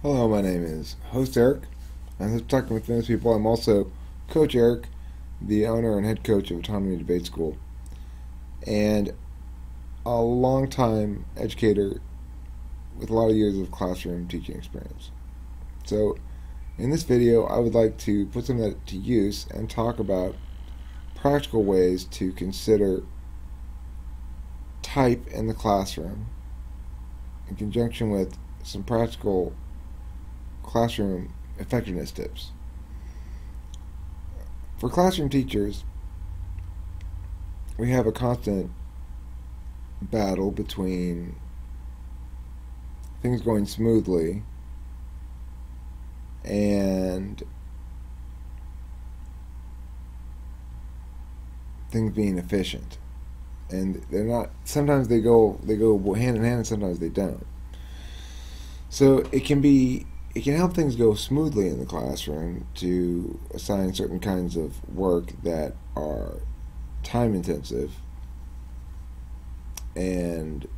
Hello, my name is Host Eric. I'm talking with famous people. I'm also Coach Eric, the owner and head coach of Autonomy Debate School, and a long-time educator with a lot of years of classroom teaching experience. So, in this video, I would like to put some of that to use and talk about practical ways to consider type in the classroom in conjunction with some practical classroom effectiveness tips. For classroom teachers, we have a constant battle between things going smoothly and things being efficient. And they're not, sometimes they go hand in hand and sometimes they don't. So it can help things go smoothly in the classroom to assign certain kinds of work that are time intensive and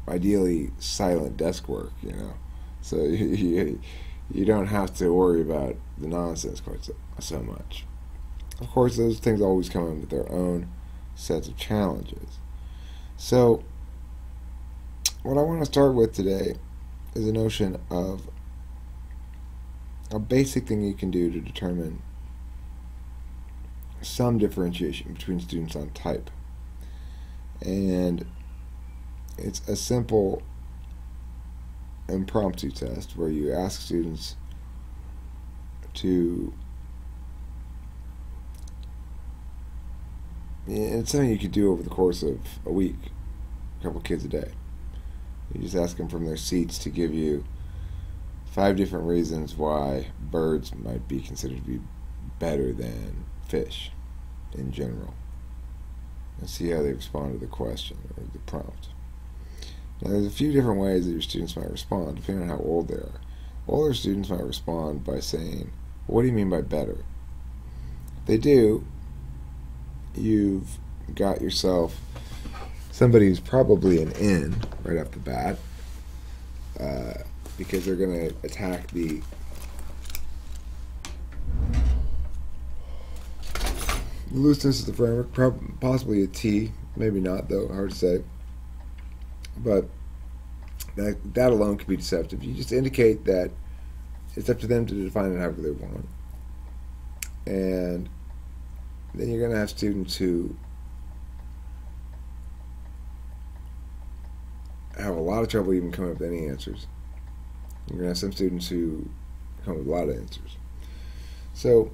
ideally silent desk work, so you don't have to worry about the nonsense quite so much. Of course, those things always come in with their own sets of challenges. So what I want to start with today is a notion of a basic thing you can do to determine some differentiation between students on type. And it's a simple impromptu test where you ask students to, it's something you could do over the course of a week, a couple kids a day. You just ask them from their seats to give you 5 different reasons why birds might be considered to be better than fish in general, and see how they respond to the question or the prompt. Now, there's a few different ways that your students might respond depending on how old they are. Older students might respond by saying, "What do you mean by better?" If they do, you've got yourself somebody who's probably an in right off the bat, because they're going to attack the looseness of the framework, possibly a T, maybe not though, hard to say. But that alone could be deceptive. You just indicate that it's up to them to define it however they want. And then you're going to have students who have a lot of trouble even coming up with any answers. You're going to have some students who come up with a lot of answers. So,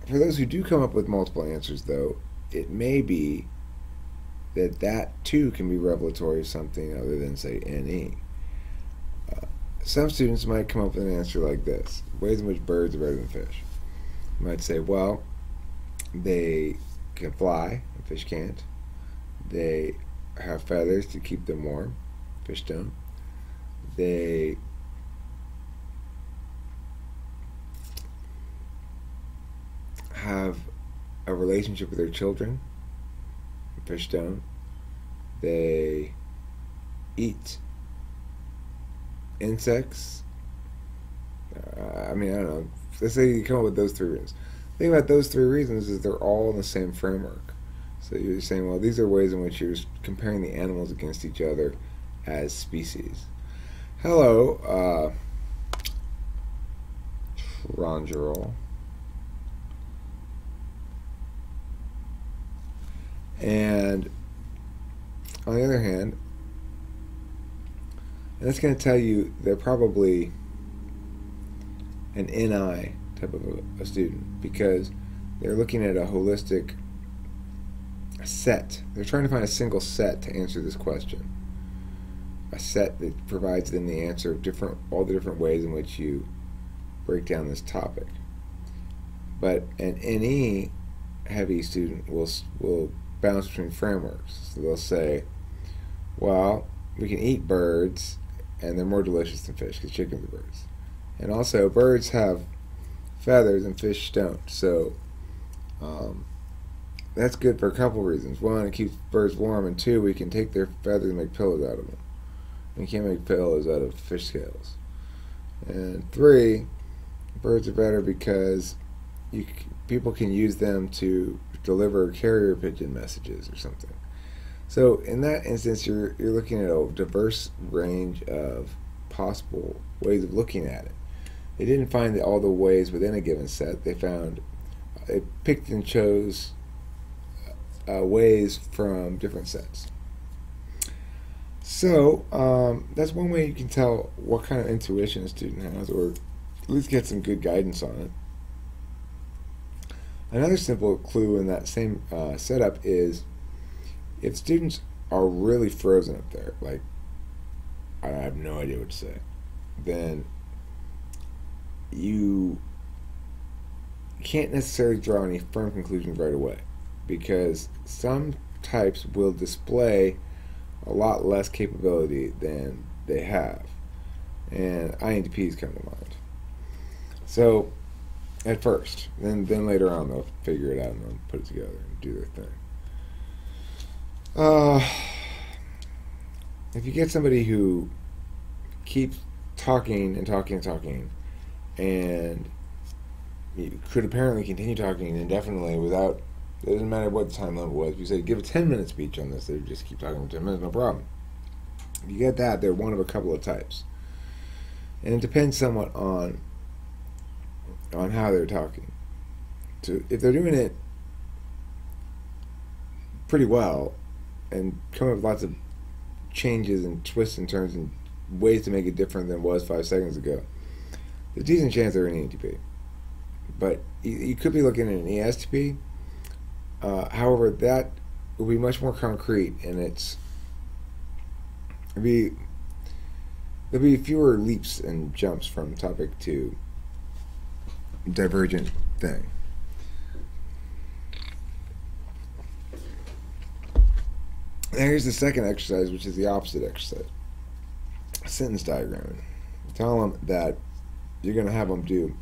for those who do come up with multiple answers, though, it may be that too can be revelatory of something other than, say, NE. Some students might come up with an answer like this: ways in which birds are better than fish. You might say, well, they can fly, and fish can't. They have feathers to keep them warm, fish don't. They have a relationship with their children, fish don't. They eat insects. I don't know. Let's say you come up with those 3 reasons. The thing about those 3 reasons is they're all in the same framework. So you're saying, well, these are ways in which you're comparing the animals against each other as species. Hello, Rongerol. And on the other hand, and that's going to tell you they're probably an NI type of a student, because they're looking at a holistic set. They're trying to find a single set to answer this question. A set that provides them the answer of all the different ways in which you break down this topic. But an NE heavy student will bounce between frameworks. So they'll say, well, we can eat birds and they're more delicious than fish because chickens are birds. And also, birds have feathers and fish don't. So that's good for a couple reasons. One, it keeps birds warm, and two, we can take their feathers and make pillows out of them. You can't make pillows out of fish scales. And 3, birds are better because people can use them to deliver carrier pigeon messages or something. So in that instance, you're looking at a diverse range of possible ways of looking at it. They didn't find all the ways within a given set. They picked and chose ways from different sets. So that's one way you can tell what kind of intuition a student has, or at least get some good guidance on it. Another simple clue in that same setup is if students are really frozen up there, like I have no idea what to say, then you can't necessarily draw any firm conclusions right away, because some types will display a lot less capability than they have, and INTPs come to mind. So at first, then later on they'll figure it out and they'll put it together and do their thing. If you get somebody who keeps talking and talking and talking, and you could apparently continue talking indefinitely without, it doesn't matter what the time limit was. If you say give a 10-minute speech on this, they would just keep talking for 10 minutes, no problem. If you get that, they're one of a couple of types. And it depends somewhat on how they're talking. So if they're doing it pretty well and coming up with lots of changes and twists and turns and ways to make it different than it was 5 seconds ago, there's a decent chance they're an ENTP. But you could be looking at an ESTP. However, that will be much more concrete, and there'll be fewer leaps and jumps from topic to divergent thing. Now here's the second exercise, which is the opposite exercise. Sentence diagramming. Tell them that you're going to have them do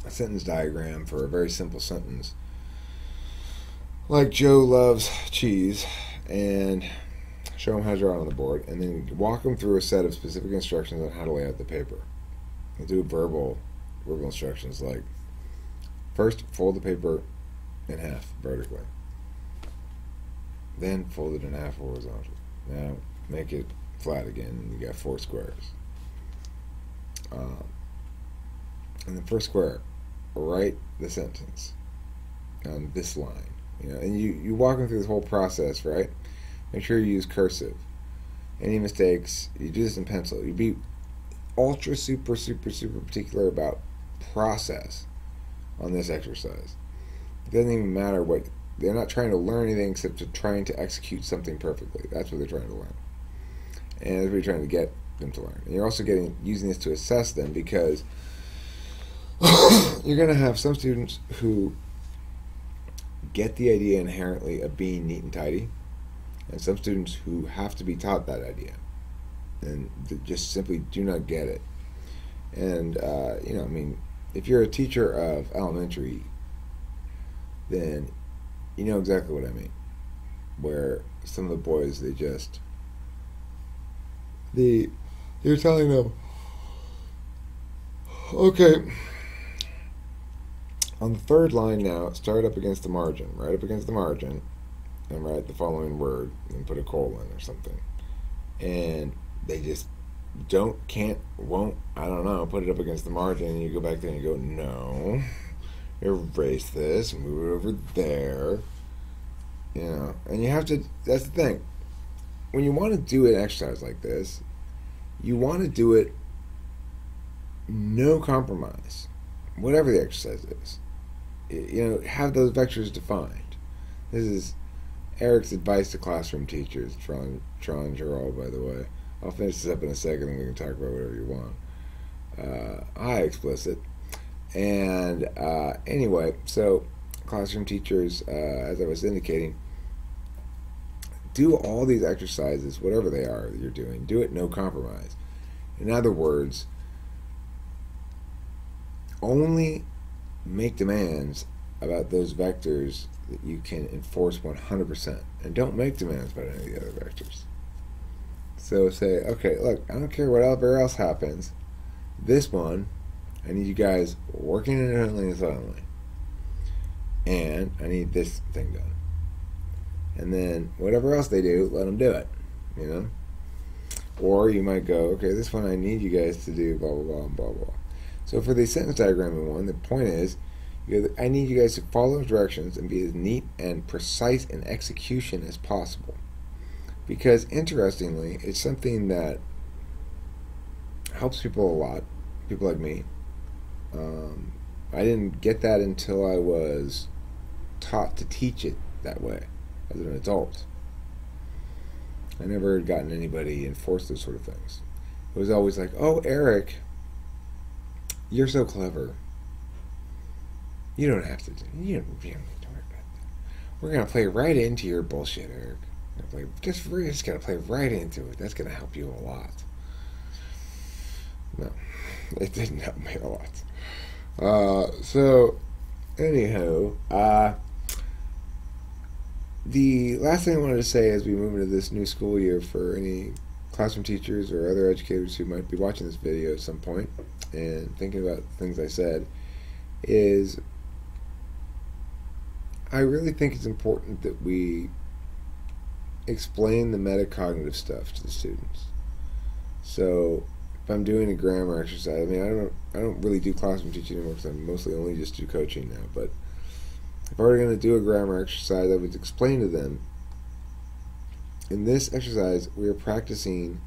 a sentence diagram for a very simple sentence, like Joe loves cheese, and show them how to draw it on the board, and then walk them through a set of specific instructions on how to lay out the paper. We'll do verbal instructions like, first, fold the paper in half vertically, then fold it in half horizontally. Now make it flat again, and you got 4 squares. And the first square, write the sentence on this line. And you walk them through this whole process, right? Make sure you use cursive. Any mistakes, you do this in pencil. You be ultra super particular about process on this exercise. It doesn't even matter what, they're not trying to learn anything except to trying to execute something perfectly. That's what they're trying to learn. And that's what you're trying to get them to learn. And you're also using this to assess them, because you're going to have some students who get the idea inherently of being neat and tidy, and some students who have to be taught that idea and just simply do not get it. And if you're a teacher of elementary, then you know exactly what I mean, where some of the boys, you're telling them, okay, on the third line now, start up against the margin, right up against the margin, and write the following word, and put a colon or something. And they just won't, I don't know, put it up against the margin, and you go back there and you go, no, erase this, move it over there, and you have to, that's the thing. When you want to do an exercise like this, you want to do it no compromise, whatever the exercise is. Have those vectors defined. This is Eric's advice to classroom teachers, Tron Gerald, by the way. I'll finish this up in a second and we can talk about whatever you want. Hi, explicit. And anyway, so classroom teachers, as I was indicating, do all these exercises, whatever they are that you're doing, do it no compromise. In other words, only make demands about those vectors that you can enforce 100%, and don't make demands about any of the other vectors. So say, okay, look, I don't care whatever else happens. This one, I need you guys working independently and silently. And I need this thing done. And then whatever else they do, let them do it. You know? Or you might go, okay, this one I need you guys to do blah, blah, blah, and blah, blah. So for the sentence diagramming one, the point is, I need you guys to follow directions and be as neat and precise in execution as possible. Because interestingly, it's something that helps people a lot, people like me. I didn't get that until I was taught to teach it that way as an adult. I never had gotten anybody enforce those sort of things. It was always like, oh, Eric, you're so clever. You don't have to do it. You don't need to worry about that. We're going to play right into your bullshit, Eric. We're just going to play right into it. That's going to help you a lot. No, it didn't help me a lot. So, anyhow, the last thing I wanted to say as we move into this new school year for any classroom teachers or other educators who might be watching this video at some point and thinking about things I said is I really think it's important that we explain the metacognitive stuff to the students. So if I'm doing a grammar exercise, I mean, I don't really do classroom teaching anymore because I mostly only just do coaching now, but if I were going to do a grammar exercise, I would explain to them, in this exercise, we are practicing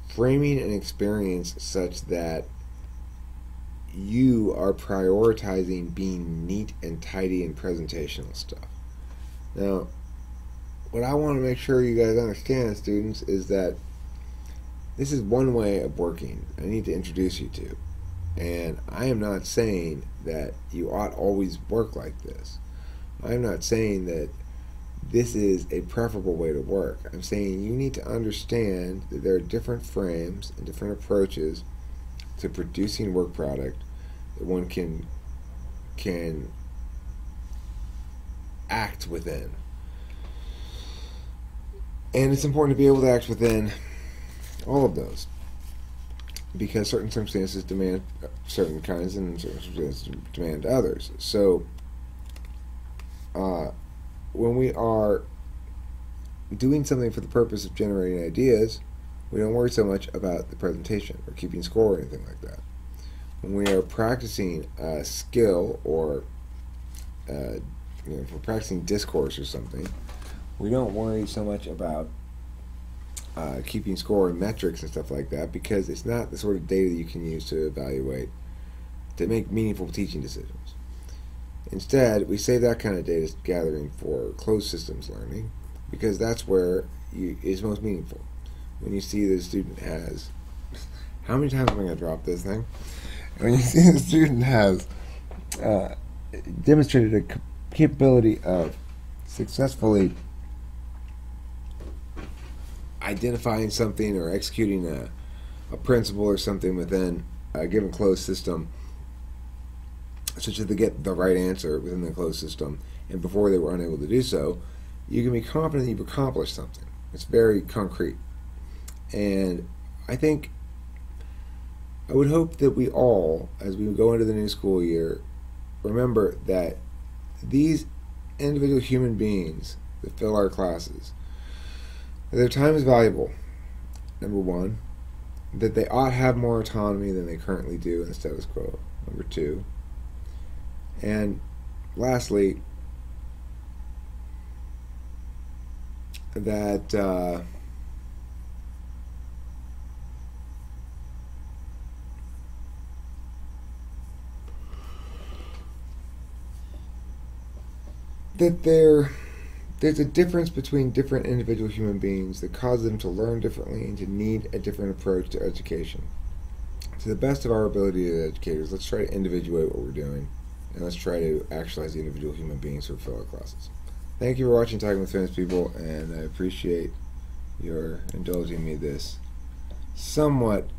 framing an experience such that you are prioritizing being neat and tidy and presentational stuff. Now, what I want to make sure you guys understand, students, is that this is one way of working I need to introduce you to. And I am not saying that you ought always work like this. I'm not saying that this is a preferable way to work. I'm saying you need to understand that there are different frames and different approaches to producing work product that one can act within. And it's important to be able to act within all of those, because certain circumstances demand certain kinds and certain circumstances demand others. So when we are doing something for the purpose of generating ideas, we don't worry so much about the presentation or keeping score or anything like that. When we are practicing a skill, or if we're practicing discourse or something, we don't worry so much about keeping score and metrics and stuff like that, because it's not the sort of data that you can use to evaluate, to make meaningful teaching decisions. Instead, we save that kind of data gathering for closed systems learning, because that's where it's most meaningful. When you see the student has, how many times am I going to drop this thing? When you see the student has demonstrated a capability of successfully identifying something or executing a principle or something within a given closed system, such that they get the right answer within the closed system, and before they were unable to do so, you can be confident you've accomplished something. It's very concrete. And I would hope that we all, as we go into the new school year, remember that these individual human beings that fill our classes, their time is valuable, number one, that they ought to have more autonomy than they currently do in the status quo, number two, and lastly, that there's a difference between different individual human beings that cause them to learn differently and to need a different approach to education. To the best of our ability as educators, let's try to individuate what we're doing, and let's try to actualize the individual human beings who fill our classes. Thank you for watching Talking with Famous People, and I appreciate your indulging me this somewhat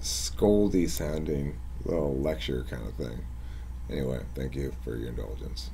scoldy sounding little lecture kind of thing. Anyway, thank you for your indulgence.